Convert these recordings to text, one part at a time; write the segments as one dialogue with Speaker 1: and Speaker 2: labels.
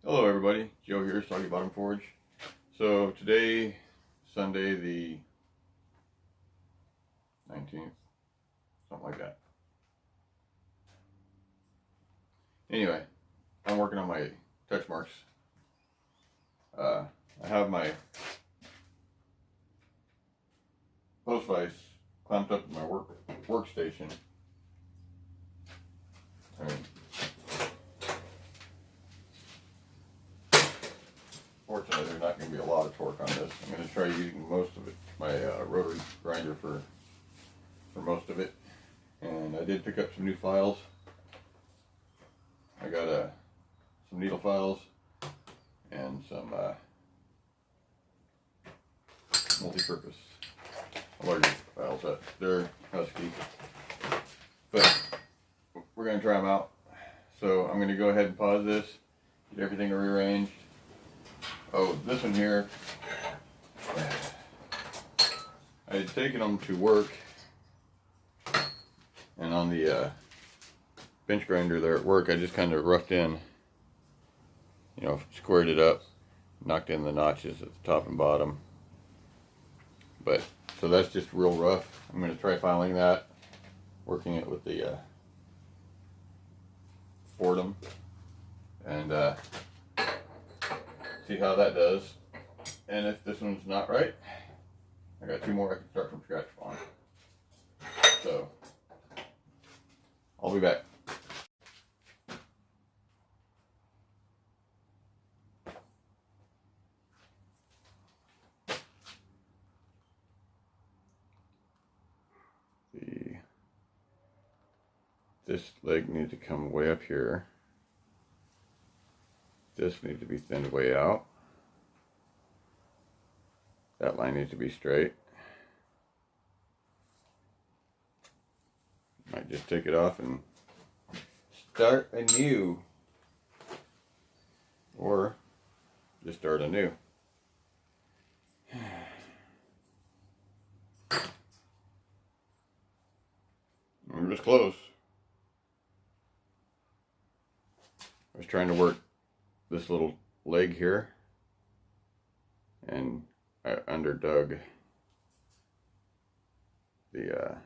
Speaker 1: Hello everybody, Joe here, Soggy Bottom Forge. So today, Sunday the 19th, something like that. Anyway, I'm working on my touch marks. I have my post vise clamped up in my workstation. Fortunately, there's not going to be a lot of torque on this. I'm going to try using most of it, my rotary grinder for most of it. And I did pick up some new files. I got some needle files and some multi-purpose larger files. They're Husky, but we're going to try them out. So I'm going to go ahead and pause this, get everything rearranged. Oh, this one here, I had taken them to work, and on the bench grinder there at work, I just kind of roughed in, squared it up, knocked in the notches at the top and bottom. But, so that's just real rough. I'm going to try filing that, working it with the Fordham, and see how that does. And if this one's not right, I got two more I can start from scratch on. So I'll be back. This leg needs to come way up here. This needs to be thinned way out. That line needs to be straight. Might just take it off and start anew. Or just start anew. We're just close. I was trying to work this little leg here, and I underdug the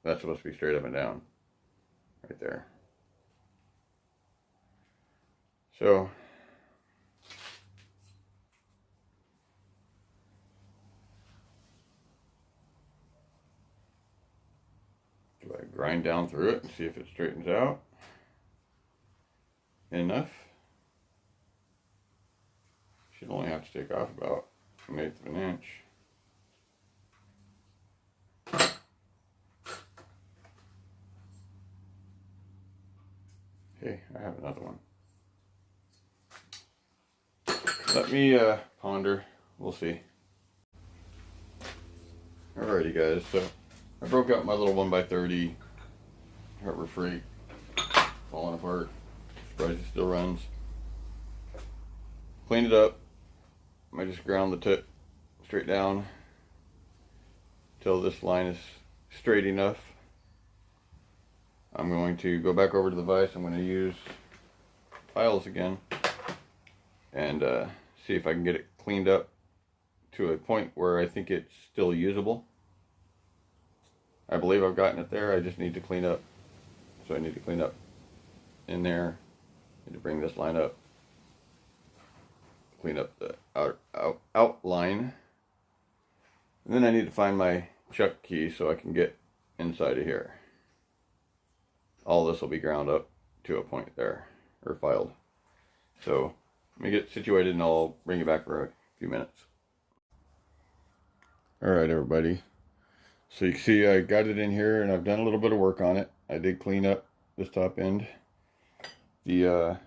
Speaker 1: that's supposed to be straight up and down right there. So do I grind down through it and see if it straightens out enough? Should only have to take off about 1/8 of an inch. Okay, I have another one. Let me ponder. We'll see. Alrighty guys, so I broke out my little 1x30 Harbor Freight, falling apart. Surprised it still runs. Cleaned it up. I just ground the tip straight down till this line is straight enough. I'm going to go back over to the vise. I'm going to use files again and see if I can get it cleaned up to a point where I think it's still usable. I believe I've gotten it there. I just need to clean up. So I need to clean up in there. I need to bring this line up. Clean up the outline. And then I need to find my chuck key so I can get inside of here. All this will be ground up to a point there, or filed. So let me get situated and I'll bring you back for a few minutes. Alright everybody, so you can see I got it in here and I've done a little bit of work on it. I did clean up this top end. The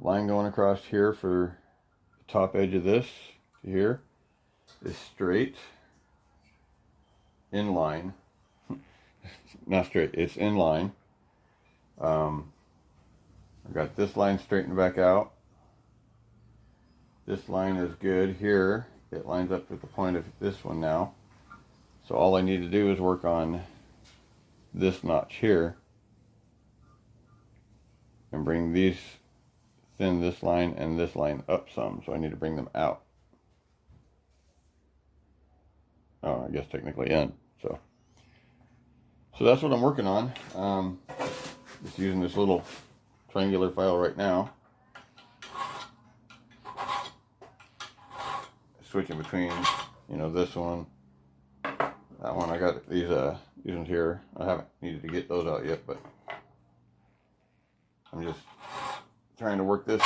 Speaker 1: line going across here for the top edge of this to here is straight, in line. Not straight, it's in line. I've got this line straightened back out. This line is good here. It lines up with the point of this one now. So all I need to do is work on this notch here. and bring these, thin this line and this line up some, so I need to bring them out. Oh, I guess technically in. So that's what I'm working on. Just using this little triangular file right now. Switching between, you know, this one, that one. I got these ones here. I haven't needed to get those out yet, but I'm just trying to work this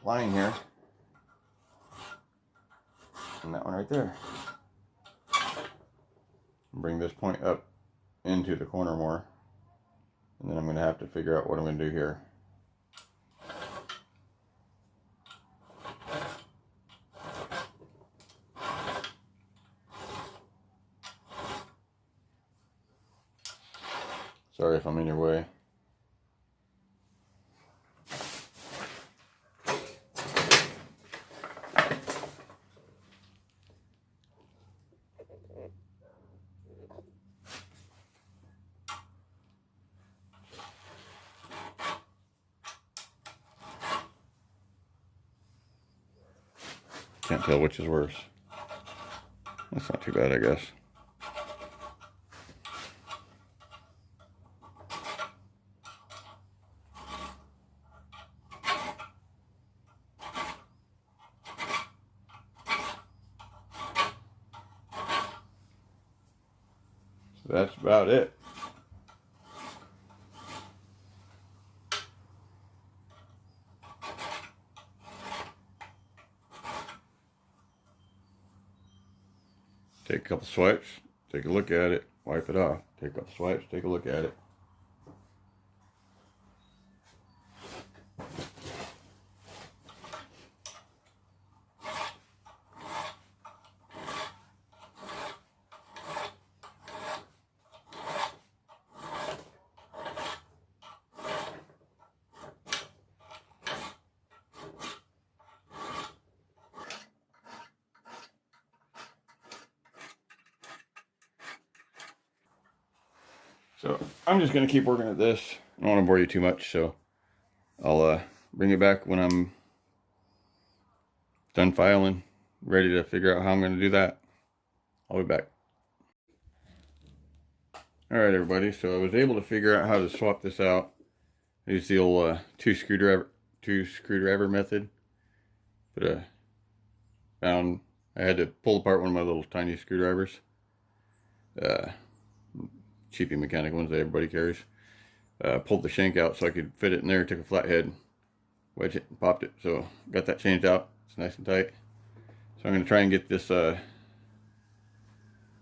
Speaker 1: line here. And that one right there. Bring this point up into the corner more. And then I'm going to have to figure out what I'm going to do here. Sorry if I'm in your way. Can't tell which is worse. That's not too bad, I guess. So that's about it. Take a couple swipes, take a look at it, wipe it off. Take a couple swipes, take a look at it. So I'm just going to keep working at this. I don't want to bore you too much, so I'll bring it back when I'm done filing, ready to figure out how I'm going to do that. I'll be back. Alright everybody, so I was able to figure out how to swap this out. I used the old two screwdriver method. But found I had to pull apart one of my little tiny screwdrivers. Cheapy mechanic ones that everybody carries. Pulled the shank out so I could fit it in there, took a flathead, wedged it, and popped it. So got that changed out. It's nice and tight. So I'm going to try and get this, the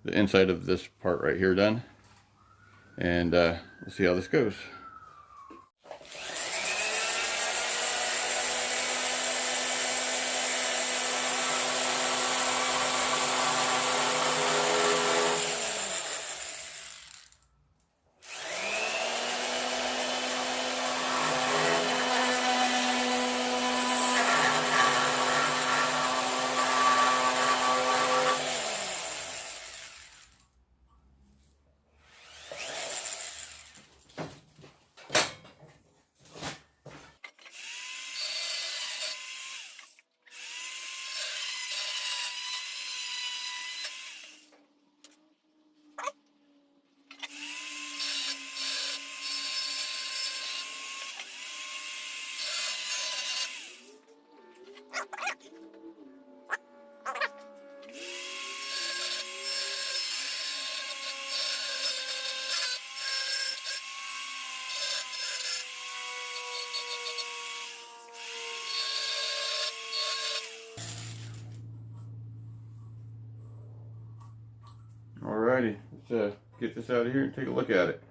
Speaker 1: inside of this part right here done. And we'll see how this goes. Alrighty, let's get this out of here and take a look at it.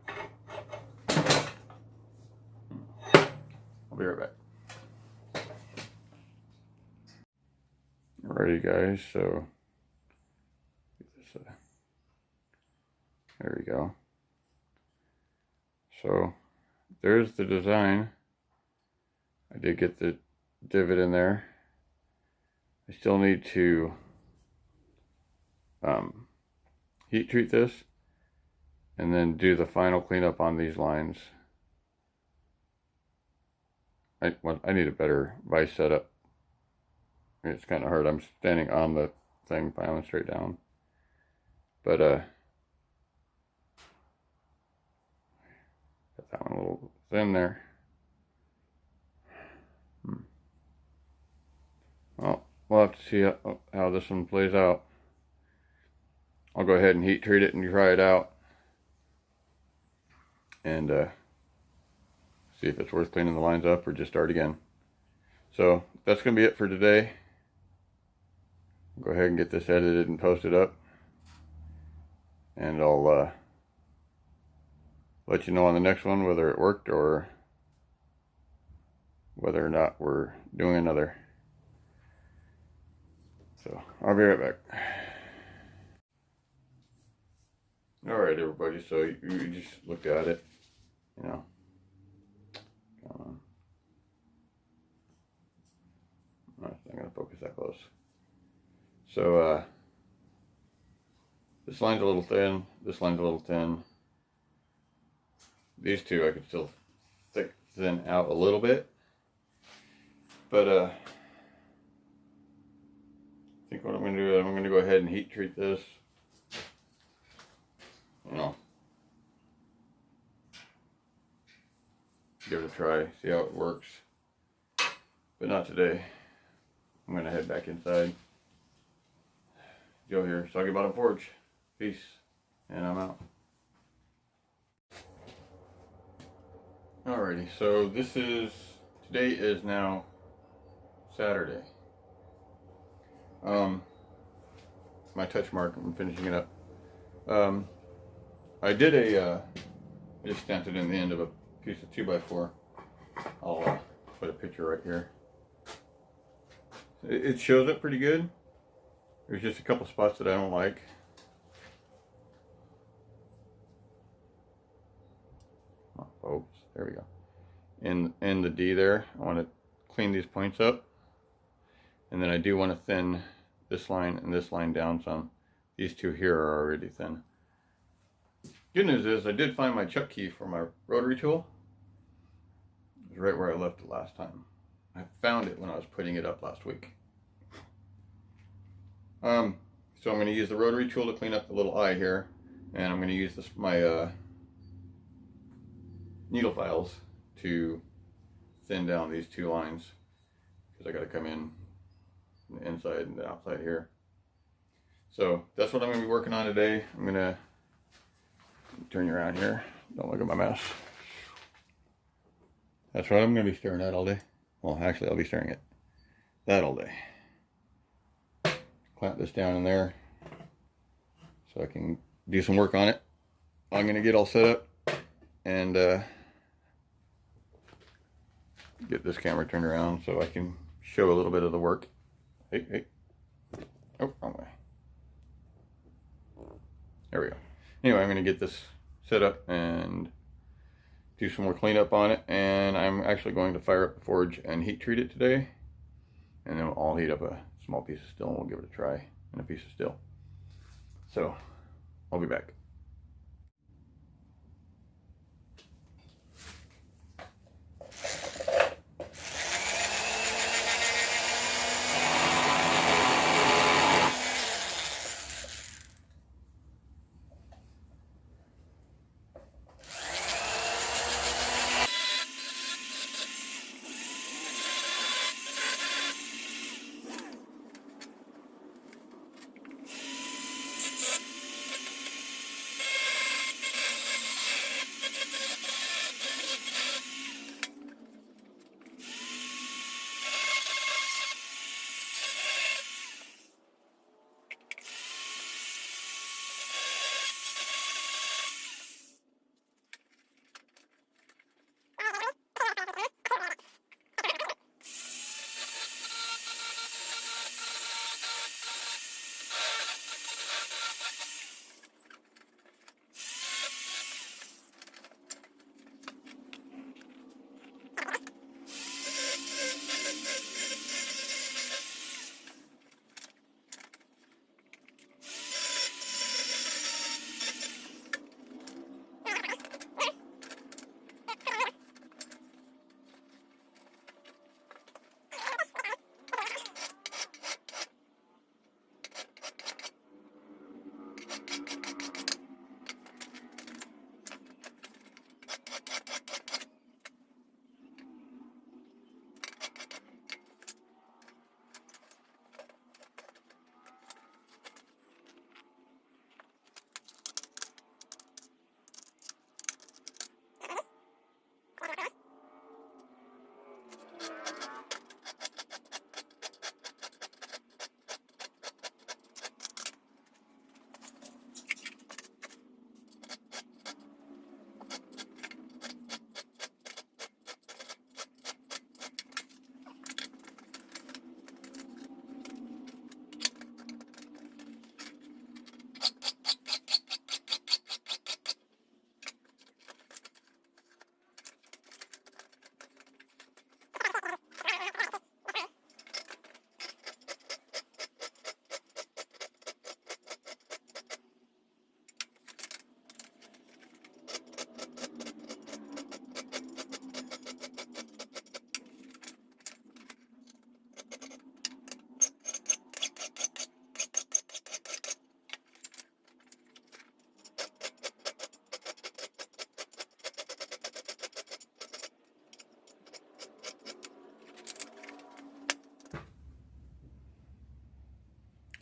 Speaker 1: I'll be right back. Alrighty guys, so there we go. So there's the design. I did get the divot in there. I still need to heat treat this and then do the final cleanup on these lines. I need a better vise setup. It's kind of hard. I'm standing on the thing, filing straight down. But got that one a little thin there. Well, we'll have to see how this one plays out. I'll go ahead and heat treat it and try it out, and see if it's worth cleaning the lines up or just start again. So that's going to be it for today. Go ahead and get this edited and posted up, and I'll let you know on the next one whether it worked or whether or not we're doing another. So I'll be right back. Alright everybody, so you just looked at it, you know. I'm not going to focus that close. So this line's a little thin, this line's a little thin. These two I could still thin out a little bit, but I think what I'm going to do is I'm going to go ahead and heat treat this. You know, give it a try, see how it works, but not today. I'm going to head back inside. Joe here, Soggy Bottom Forge. Peace, and I'm out. Alrighty, so today is now Saturday. My touch mark, I'm finishing it up. I just stamped it in the end of a piece of 2x4. I'll put a picture right here. It shows up pretty good. There's just a couple spots that I don't like. Oh, folks, there we go. In the D there, I want to clean these points up. And then I do want to thin this line and this line down some. These two here are already thin. Good news is I did find my chuck key for my rotary tool. It was right where I left it last time. I found it when I was putting it up last week. So I'm going to use the rotary tool to clean up the little eye here, and I'm going to use my needle files to thin down these two lines, because I got to come in the inside and the outside here. So that's what I'm going to be working on today. I'm going to turn you around here. Don't look at my mess. That's what I'm going to be staring at all day. Well, actually, I'll be staring at that all day. Clamp this down in there so I can do some work on it. I'm going to get all set up and get this camera turned around so I can show a little bit of the work. Hey. Oh, wrong way. There we go. Anyway, I'm going to get this set up and do some more cleanup on it, and I'm actually going to fire up the forge and heat treat it today, and then I'll heat up a small piece of steel and we'll give it a try, and a piece of steel. So I'll be back.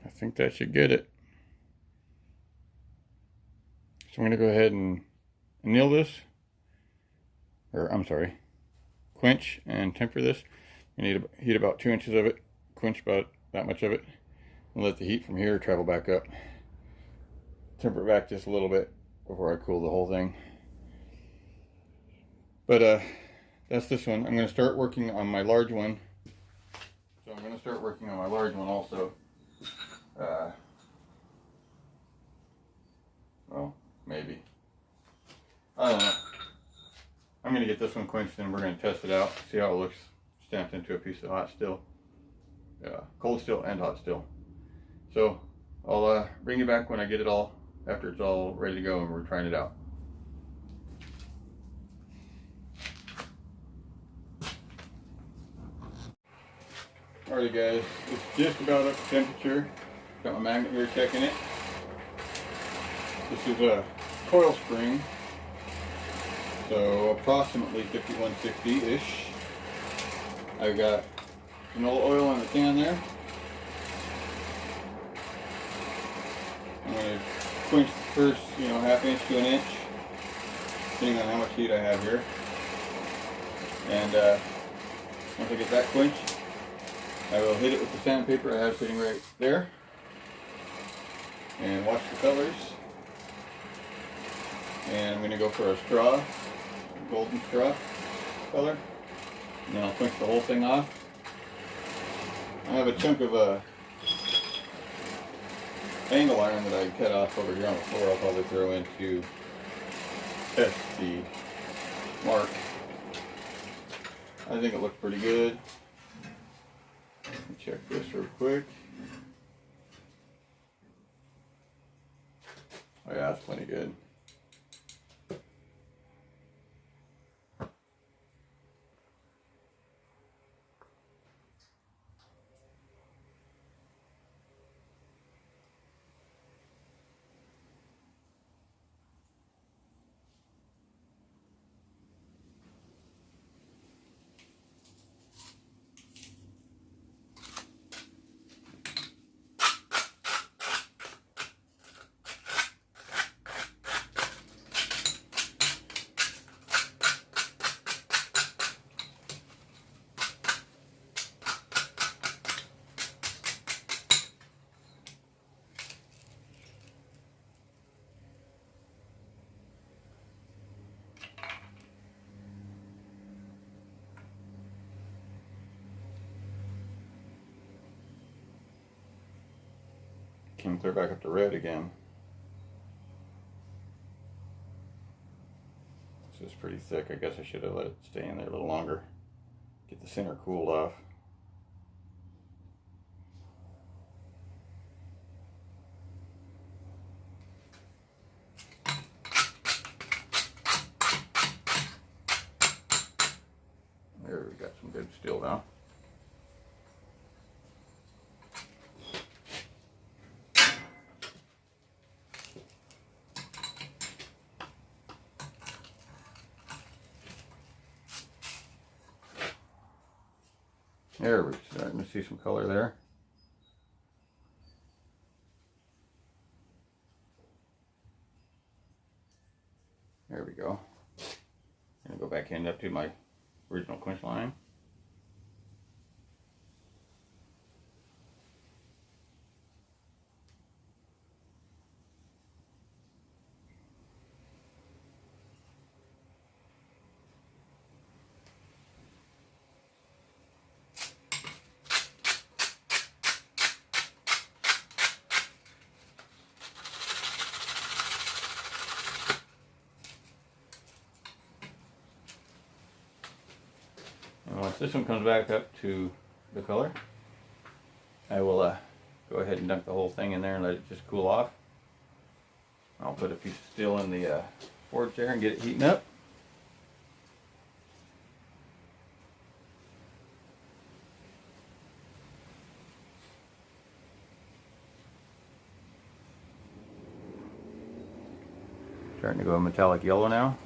Speaker 1: I think that should get it. So I'm going to go ahead and anneal this, or I'm sorry, quench and temper this. You need to heat about 2 inches of it, quench about that much of it, and let the heat from here travel back up. Temper it back just a little bit before I cool the whole thing. But that's this one. I'm going to start working on my large one. So I'm going to start working on my large one also. Well, maybe. I don't know. I'm going to get this one quenched and we're going to test it out, see how it looks stamped into a piece of hot steel. Cold steel and hot steel. So I'll bring you back when I get it all, after it's all ready to go and we're trying it out. Alrighty guys, it's just about up to temperature. Got my magnet here checking it. This is a coil spring, so approximately 5160-ish. I've got canola oil on the can there. I'm going to quench the first, ½ inch to an inch, depending on how much heat I have here. And once I get that quenched, I will hit it with the sandpaper I have sitting right there and watch the colors. And I'm going to go for a straw, a golden straw color, and then I'll quench the whole thing off. I have a chunk of angle iron that I cut off over here on the floor. I'll probably throw in to test the mark. I think it looks pretty good. Let me check this real quick. Oh yeah, that's plenty good. Can clear back up to red again. This is pretty thick. I guess I should have let it stay in there a little longer. Get the center cooled off. There, we got some good steel now. There, we're starting to see some color there. There we go. I'm gonna go back in up to my original quench line. And once this one comes back up to the color, I will go ahead and dunk the whole thing in there and let it just cool off. I'll put a piece of steel in the forge there and get it heating up. Starting to go a metallic yellow now.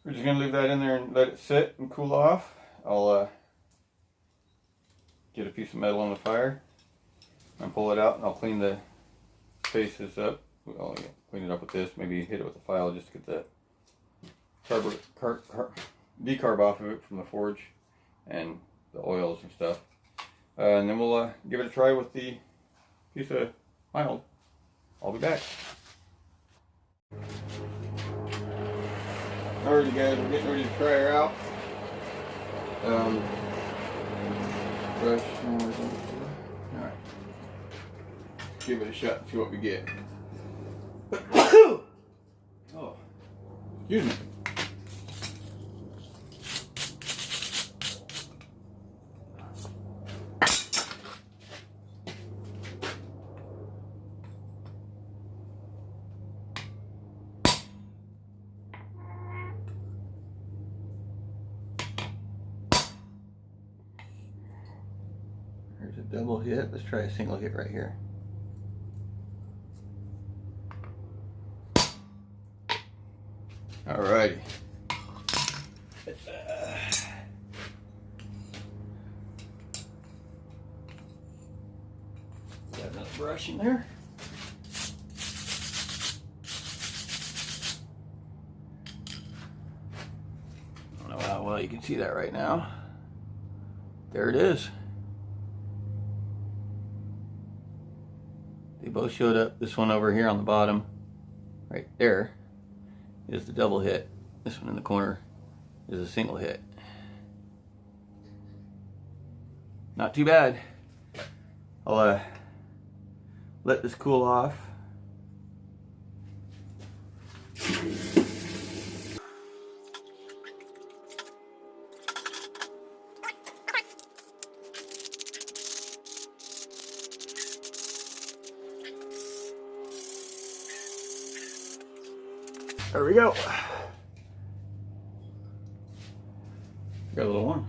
Speaker 1: We're just going to leave that in there and let it sit and cool off. I'll get a piece of metal on the fire and pull it out, and I'll clean the faces up. I'll clean it up with this, maybe hit it with a file just to get the decarb off of it from the forge and the oils and stuff. And then we'll give it a try with the piece of mild. I'll be back. Alrighty guys, we're getting ready to try her out. Brush. Alright. Give it a shot and see what we get. Oh, excuse me. There's a double hit. Let's try a single hit right here. Alrighty. Got another brush in there. I don't know how well you can see that right now. There it is. They both showed up. This one over here on the bottom, right there, is the double hit. This one in the corner is a single hit. Not too bad. I'll let this cool off. There we go. Got a little one.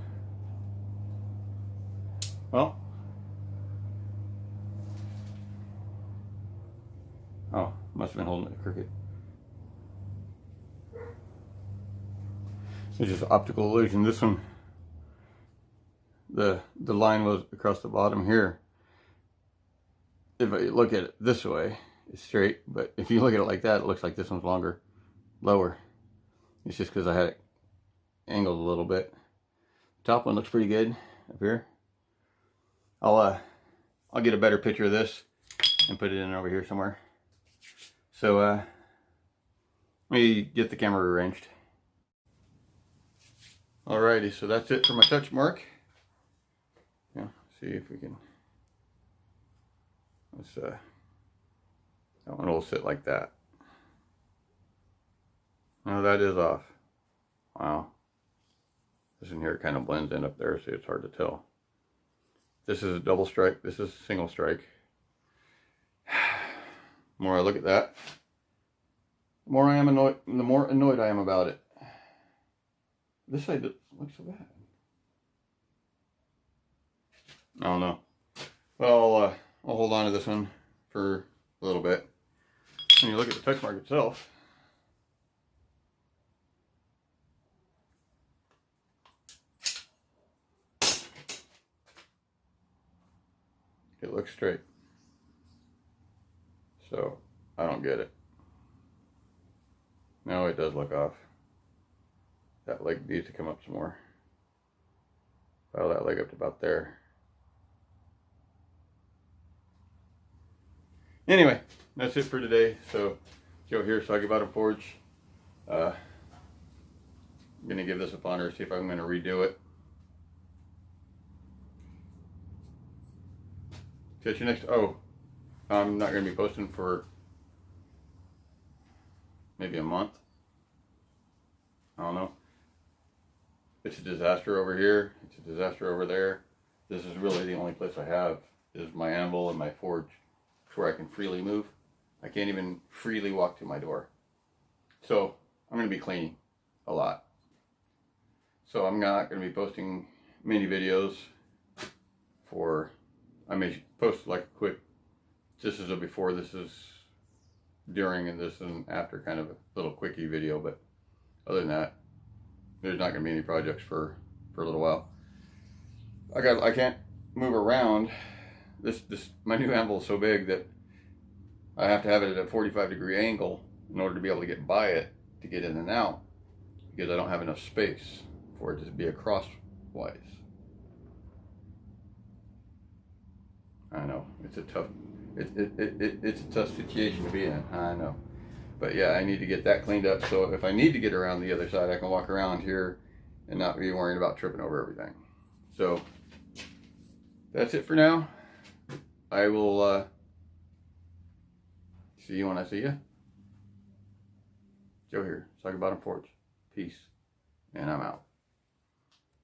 Speaker 1: Well. Oh, must have been holding it crooked. It's just optical illusion. This one, the line was across the bottom here. If I look at it this way, it's straight, but if you look at it like that, it looks like this one's longer, lower. It's just because I had it angled a little bit. Top one looks pretty good up here. I'll get a better picture of this and put it in over here somewhere. So let me get the camera arranged. Alrighty, so that's it for my touch mark. Yeah, see if we can. Let's that one will sit like that. Now that is off. Wow. This in here kind of blends in up there, so it's hard to tell. This is a double strike. This is a single strike. The more I look at that, the more annoyed I am about it. This side looks so bad. I don't know. Well, I'll hold on to this one for a little bit. When you look at the touch mark itself, it looks straight. So, I don't get it. No, it does look off. That leg needs to come up some more. File that leg up to about there. Anyway, that's it for today. So, Joe here, Soggy Bottom Forge. I'm gonna give this a ponder, see if I'm gonna redo it. Catch you next. Oh, I'm not gonna be posting for maybe a month. I don't know. It's a disaster over here. It's a disaster over there. This is really the only place I have is my anvil and my forge where I can freely move. I can't even freely walk to my door. So I'm going to be cleaning a lot. So I'm not going to be posting many videos for, I may post like a quick, this is a before, this is during, and this is an after kind of a little quickie video. But other than that, there's not going to be any projects for a little while. I can't move around. My new anvil is so big that I have to have it at a 45-degree angle in order to be able to get by it to get in and out, because I don't have enough space for it to be a crosswise. I know it's a tough it's a tough situation to be in. I know. But yeah, I need to get that cleaned up, so if I need to get around the other side, I can walk around here and not be worrying about tripping over everything. So that's it for now. I will see you when I see you. Joe here, Soggy Bottom Forge. Peace, and I'm out.